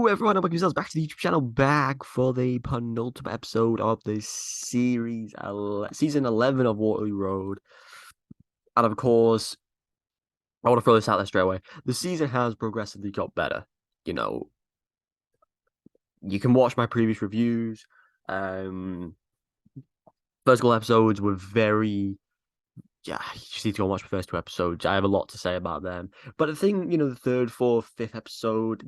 Hello, everyone, and welcome yourselves back to the YouTube channel, back for the penultimate episode of the season 11 of Waterloo Road. And of course, I want to throw this out there straight away. The season has progressively got better. You know, you can watch my previous reviews. First couple episodes were very, yeah, you just need to go and watch the first two episodes. I have a lot to say about them. But the thing, the third, fourth, fifth episode,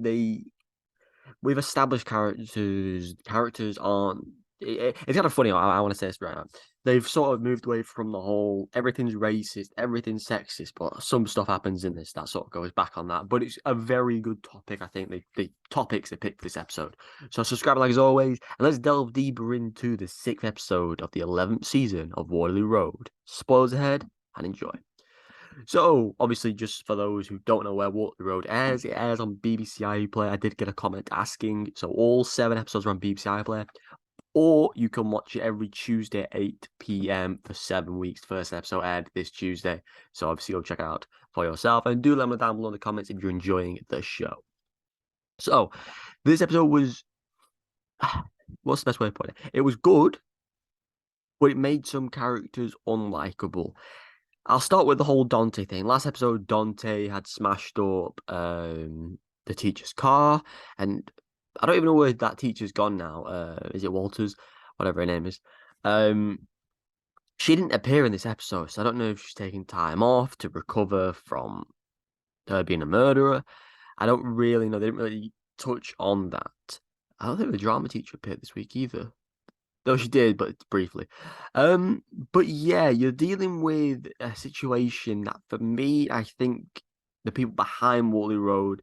we've established characters. Characters aren't. It's kind of funny. I want to say this right now. They've sort of moved away from the whole everything's racist, everything's sexist, but some stuff happens in this that sort of goes back on that. But it's a very good topic. I think the topics they picked for this episode. So subscribe like as always, and let's delve deeper into the sixth episode of the 11th season of Waterloo Road. Spoilers ahead, and enjoy. So, obviously, just for those who don't know where Waterloo Road airs, it airs on BBC iPlayer. I did get a comment asking. So, all 7 episodes are on BBC iPlayer. Or you can watch it every Tuesday at 8 p.m. for 7 weeks. First episode aired this Tuesday. So, obviously, go check it out for yourself. And do let me know down below in the comments if you're enjoying the show. So, this episode was... What's the best way to put it? It was good, but it made some characters unlikable. I'll start with the whole Dante thing. Last episode, Dante had smashed up the teacher's car, and I don't even know where that teacher's gone now. Is it Walters? Whatever her name is. She didn't appear in this episode, so I don't know if she's taking time off to recover from her being a murderer. I don't really know. They didn't really touch on that. I don't think the drama teacher appeared this week either. Though she did, but briefly. But yeah, you're dealing with a situation that, for me, I think the people behind Waterloo Road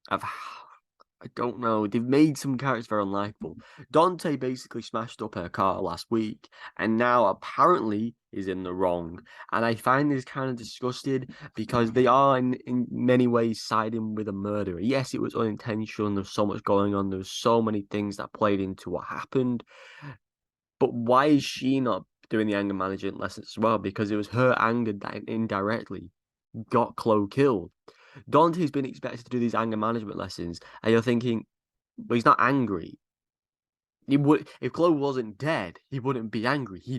have, I don't know, they've made some characters very unlikable. Dante basically smashed up her car last week, and now apparently is in the wrong. And I find this kind of disgusted because they are in many ways siding with a murderer. Yes, it was unintentional. There's so much going on. There's so many things that played into what happened. But why is she not doing the anger management lessons as well? Because it was her anger that indirectly got Chloe killed. Dante's been expected to do these anger management lessons, and you're thinking, but he's not angry. He would, if Chloe wasn't dead, he wouldn't be angry. He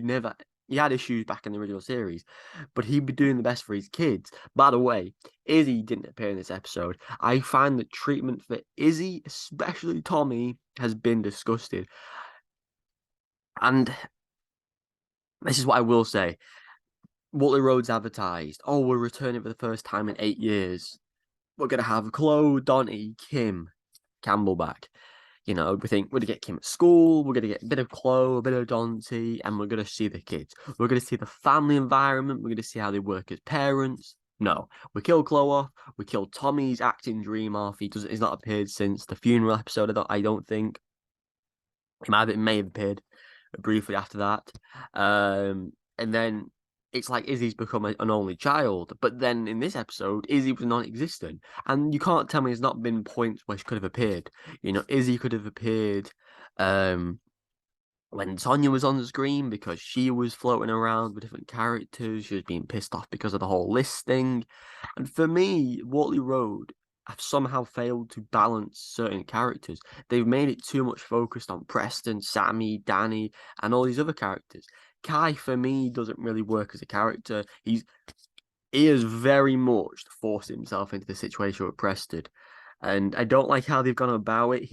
had issues back in the original series, but he'd be doing the best for his kids. By the way, Izzy didn't appear in this episode. I find the treatment for Izzy, especially Tommy, has been disgusting. And this is what I will say. Waterloo Road's advertised. Oh, we're returning for the first time in 8 years. We're going to have Chloe, Dante, Kim, Campbell back. We think we're going to get Kim at school. We're going to get a bit of Chloe, a bit of Dante, and we're going to see the kids. We're going to see the family environment. We're going to see how they work as parents. No, we kill Chloe off. We kill Tommy's acting dream off. He's not appeared since the funeral episode. I don't think. May have appeared briefly after that. And then it's like Izzy's become an only child. But then in this episode, Izzy was non-existent. And you can't tell me there's not been points where she could have appeared. Izzy could have appeared when Sonia was on the screen because she was floating around with different characters. She was being pissed off because of the whole list thing. And for me, Waterloo Road have somehow failed to balance certain characters. They've made it too much focused on Preston, Sammy, Danny, and all these other characters. Kai, for me, doesn't really work as a character. He has very much forced himself into the situation with Preston. And I don't like how they've gone about it.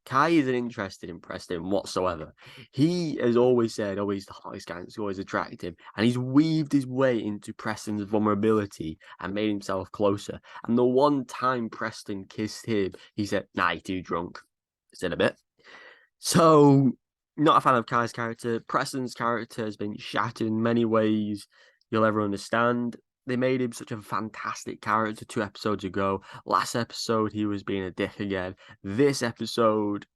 Kai isn't interested in Preston whatsoever. He has always said, oh, he's the hottest guy, it's always attractive. And he's weaved his way into Preston's vulnerability and made himself closer. And the one time Preston kissed him, he said, nah, you're too drunk. Said a bit. So, not a fan of Kai's character. Preston's character has been shattered in many ways you'll ever understand. They made him such a fantastic character 2 episodes ago. Last episode, he was being a dick again. This episode,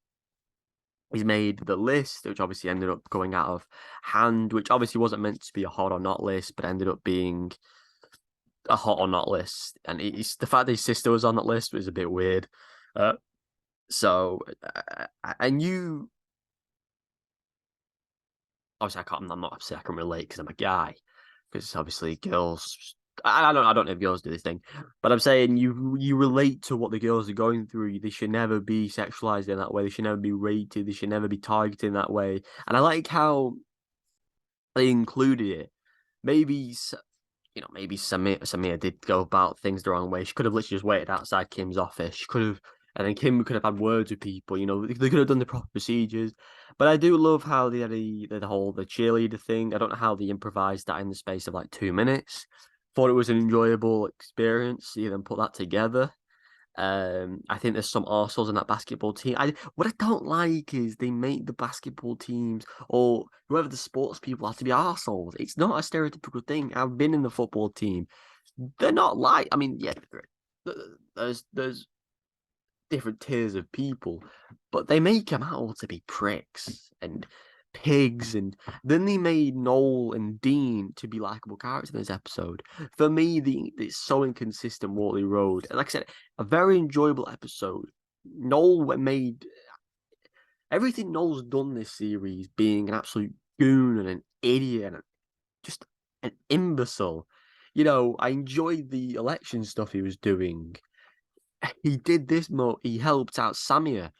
he's made the list, which obviously ended up going out of hand, which obviously wasn't meant to be a hot or not list, but ended up being a hot or not list. And the fact that his sister was on that list was a bit weird. And you... Obviously, I'm not upset I can relate because I'm a guy. Because obviously girls I don't know if girls do this thing, but I'm saying you relate to what the girls are going through. They should never be sexualized in that way. They should never be rated. They should never be targeted in that way. And I like how they included it. Maybe maybe Samir did go about things the wrong way. She could have literally just waited outside Kim's office. She could have, and then Kim could have had words with people. They could have done the proper procedures. But I do love how they had the cheerleader thing. I don't know how they improvised that in the space of like 2 minutes. Thought it was an enjoyable experience. See them put that together. I think there's some arseholes in that basketball team. What I don't like is they make the basketball teams or whoever the sports people have to be arseholes. It's not a stereotypical thing. I've been in the football team. They're not like. I mean, yeah, there's different tiers of people, but they make them out to be pricks and pigs, and then they made Noel and Dean to be likable characters in this episode. For me, it's so inconsistent. Waterloo Road, and like I said, a very enjoyable episode. Noel made everything Noel's done this series, being an absolute goon and an idiot and just an imbecile. I enjoyed the election stuff he was doing. He did this more. He helped out Samir,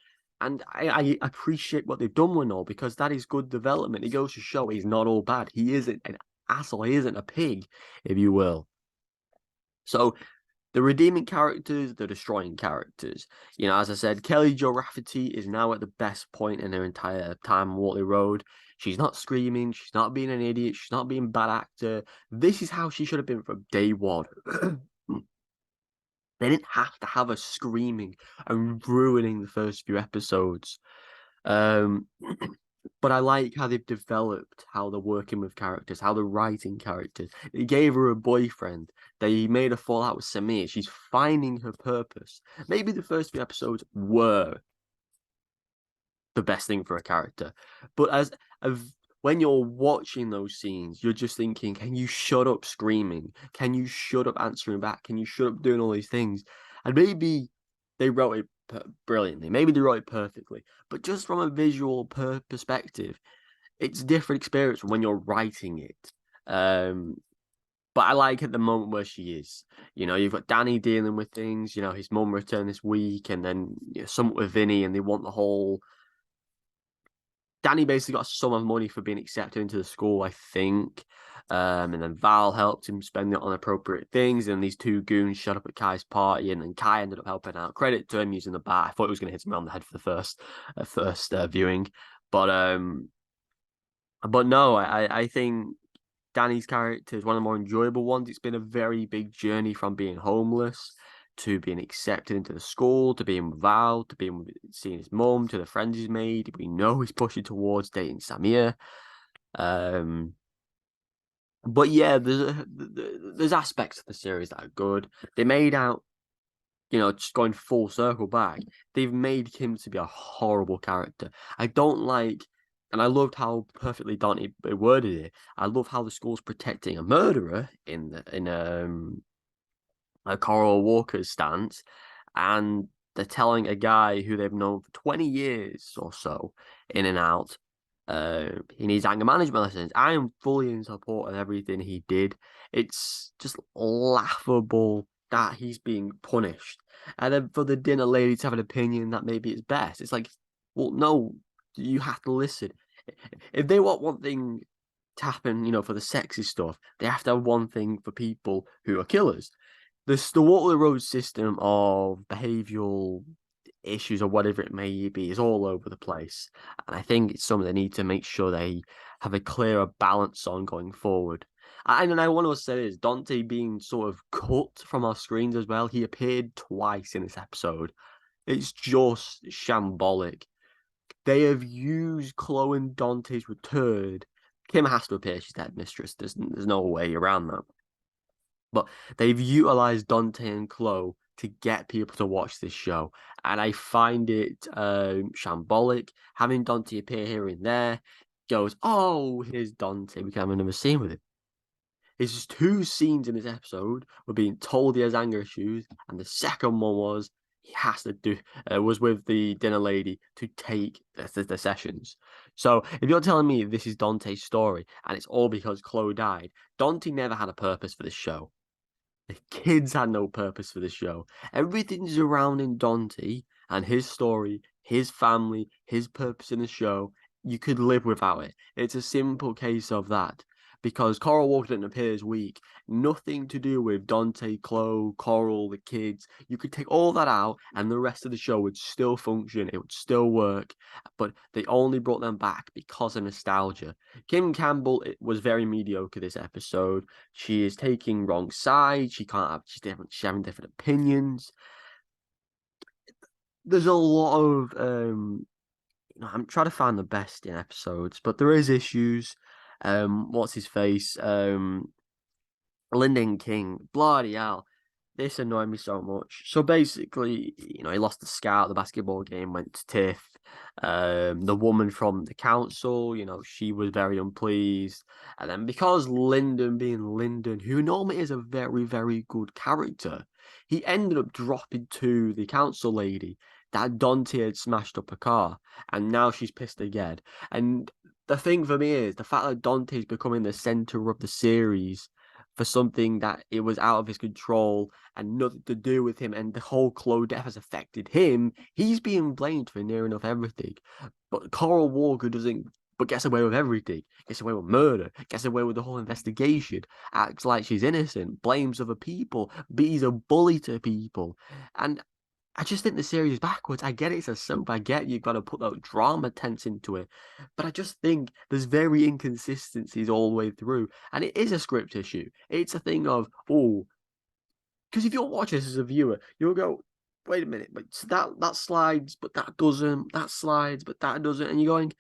and I appreciate what they've done with Noel because that is good development. It goes to show he's not all bad. He isn't an asshole. He isn't a pig, if you will. So the redeeming characters, the destroying characters. As I said, Kelly Jo Rafferty is now at the best point in her entire time on Waterloo Road. She's not screaming. She's not being an idiot. She's not being a bad actor. This is how she should have been from day one. They didn't have to have her screaming and ruining the first few episodes. Um, but I like how they've developed how they're working with characters, how they're writing characters. They gave her a boyfriend. They made her fall out with Samir. She's finding her purpose. Maybe the first few episodes were the best thing for a character, but when you're watching those scenes, you're just thinking, can you shut up screaming? Can you shut up answering back? Can you shut up doing all these things? And maybe they wrote it brilliantly. Maybe they wrote it perfectly. But just from a visual perspective, it's a different experience from when you're writing it. But I like at the moment where she is. You've got Danny dealing with things. His mum returned this week, and then somewhat with Vinny, and they want the whole Danny basically got a sum of money for being accepted into the school, I think. And then Val helped him spend it on appropriate things. And these two goons showed up at Kai's party, and then Kai ended up helping out. Credit to him using the bat. I thought he was going to hit him on the head for the first viewing, but no, I think Danny's character is one of the more enjoyable ones. It's been a very big journey from being homeless to being accepted into the school, to being with Val, to seeing his mum, to the friends he's made. We know he's pushing towards dating Samir. But yeah, there's aspects of the series that are good. They made out, just going full circle back, they've made Kim to be a horrible character. I don't like, and I loved how perfectly Dante worded it. I love how the school's protecting a murderer in a Coral Walker's stance, and they're telling a guy who they've known for 20 years or so, in and out, he needs anger management lessons. I am fully in support of everything he did. It's just laughable that he's being punished. And then for the dinner lady to have an opinion that maybe it's best, it's like, well, no, you have to listen. If they want one thing to happen, for the sexy stuff, they have to have one thing for people who are killers. The Waterloo Road system of behavioural issues or whatever it may be is all over the place. And I think it's something they need to make sure they have a clearer balance on going forward. And I want to say is Dante being sort of cut from our screens as well. He appeared twice in this episode. It's just shambolic. They have used Chloe and Dante's return. Kim has to appear. She's the headmistress. There's no way around that. But they've utilized Dante and Chloe to get people to watch this show. And I find it shambolic. Having Dante appear here and there goes, oh, here's Dante. We can have another scene with him. It's just 2 scenes in this episode. We're being told he has anger issues. And the second one was he has to do, was with the dinner lady to take the sessions. So if you're telling me this is Dante's story and it's all because Chloe died, Dante never had a purpose for this show. The kids had no purpose for the show. Everything surrounding Dante and his story, his family, his purpose in the show, you could live without it. It's a simple case of that. Because Coral Walker didn't appear this week. Nothing to do with Dante, Chloe, Coral, the kids. You could take all that out and the rest of the show would still function. It would still work. But they only brought them back because of nostalgia. Kim Campbell, it was very mediocre this episode. She is taking wrong sides. She can't have. She's having different opinions. There's a lot of I'm trying to find the best in episodes, but there is issues. What's his face? Lyndon King, bloody hell, this annoyed me so much. So basically, he lost the scout, the basketball game went to Tiff. The woman from the council, she was very unpleased. And then because Lyndon being Lyndon, who normally is a very, very good character, he ended up dropping to the council lady that Dante had smashed up a car, and now she's pissed again. And the thing for me is the fact that Dante's becoming the center of the series for something that it was out of his control and nothing to do with him, and the whole Chloe death has affected him. He's being blamed for near enough everything. But Coral Walker doesn't, but gets away with everything. Gets away with murder, gets away with the whole investigation, acts like she's innocent, blames other people, be's a bully to people. And I just think the series is backwards. I get it's a soap. I get you've got to put that drama tense into it. But I just think there's very inconsistencies all the way through. And it is a script issue. It's a thing of, oh, because if you're watching this as a viewer, you'll go, wait a minute, but that slides, but that doesn't, that slides, but that doesn't. And you're going,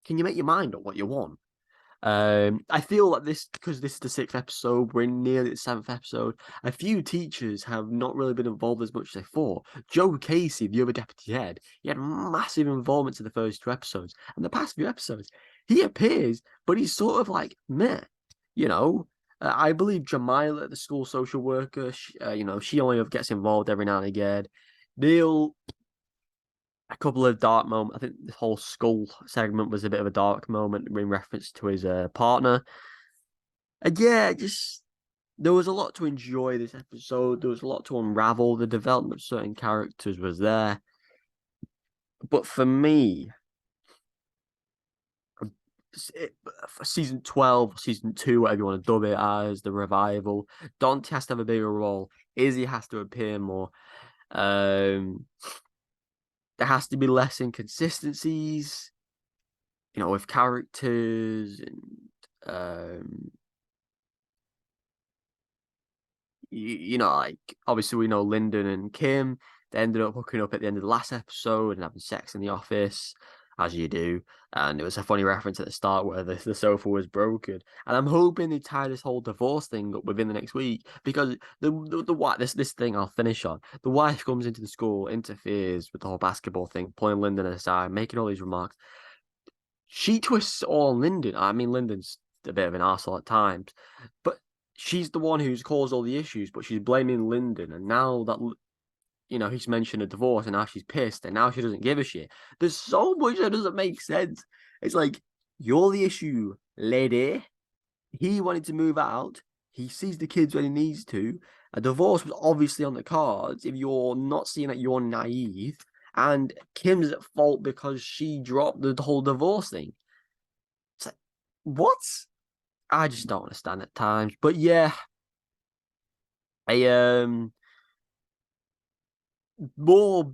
can you make your mind up what you want? I feel like this, because this is the sixth episode, we're nearly the seventh episode. A few teachers have not really been involved as much as they thought. Joe Casey, the other deputy head, he had massive involvement in the first two episodes, and the past few episodes, he appears, but he's sort of like meh, you know. I believe Jamila, the school social worker, she only gets involved every now and again. Neil, a couple of dark moments. I think the whole skull segment was a bit of a dark moment in reference to his partner. And yeah, just there was a lot to enjoy this episode. There was a lot to unravel. The development of certain characters was there. But for me, for season 12, season 2, whatever you want to dub it as, the revival, Dante has to have a bigger role. Izzy has to appear more. Um, there has to be less inconsistencies, with characters and like obviously we know Lyndon and Kim. They ended up hooking up at the end of the last episode and having sex in the office, as you do. And it was a funny reference at the start where the sofa was broken. And I'm hoping they tie this whole divorce thing up within the next week because the wife, this thing I'll finish on. The wife comes into the school, interferes with the whole basketball thing, pulling Lyndon aside, making all these remarks. She twists all on Lyndon. I mean, Lyndon's a bit of an arsehole at times, but she's the one who's caused all the issues, but she's blaming Lyndon. And now that, he's mentioned a divorce and now she's pissed and now she doesn't give a shit. There's so much that doesn't make sense. It's like, you're the issue, lady. He wanted to move out. He sees the kids when he needs to. A divorce was obviously on the cards. If you're not seeing that, you're naive. And Kim's at fault because she dropped the whole divorce thing. It's like, what? I just don't understand at times. But yeah, I more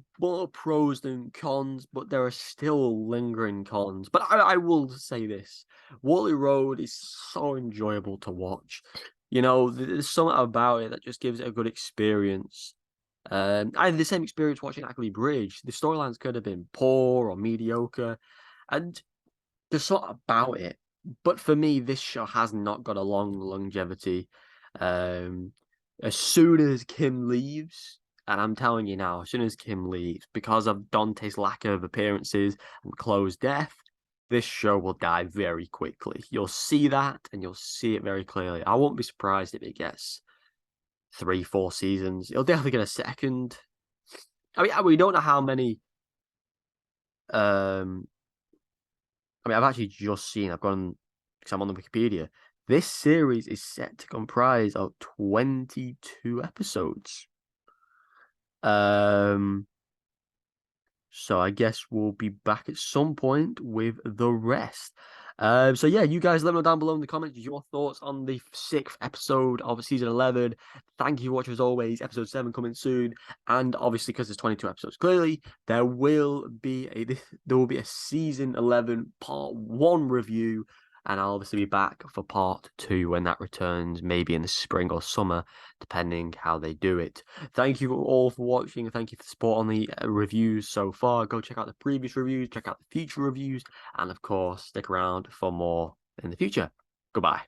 pros than cons, but there are still lingering cons. But I will say this: Waterloo Road is so enjoyable to watch. There's something about it that just gives it a good experience. I had the same experience watching Ackley Bridge. The storylines could have been poor or mediocre, and there's something about it. But for me, this show has not got a long longevity. Um, as soon as Kim leaves, and I'm telling you now, as soon as Kim leaves, because of Dante's lack of appearances and Chloe's death, this show will die very quickly. You'll see that, and you'll see it very clearly. I won't be surprised if it gets 3, 4 seasons. It'll definitely get a second. I mean, we don't know how many. Um, I've actually just seen. I've gone because I'm on the Wikipedia. This series is set to comprise of 22 episodes. Um, So I guess we'll be back at some point with the rest. So yeah, you guys let me know down below in the comments your thoughts on the sixth episode of season 11. Thank you for watching as always. Episode 7 coming soon, and obviously because there's 22 episodes, clearly there will be a season 11 part 1 review, and I'll obviously be back for part 2 when that returns, maybe in the spring or summer, depending how they do it. Thank you all for watching. Thank you for the support on the reviews so far. Go check out the previous reviews, check out the future reviews, and of course, stick around for more in the future. Goodbye.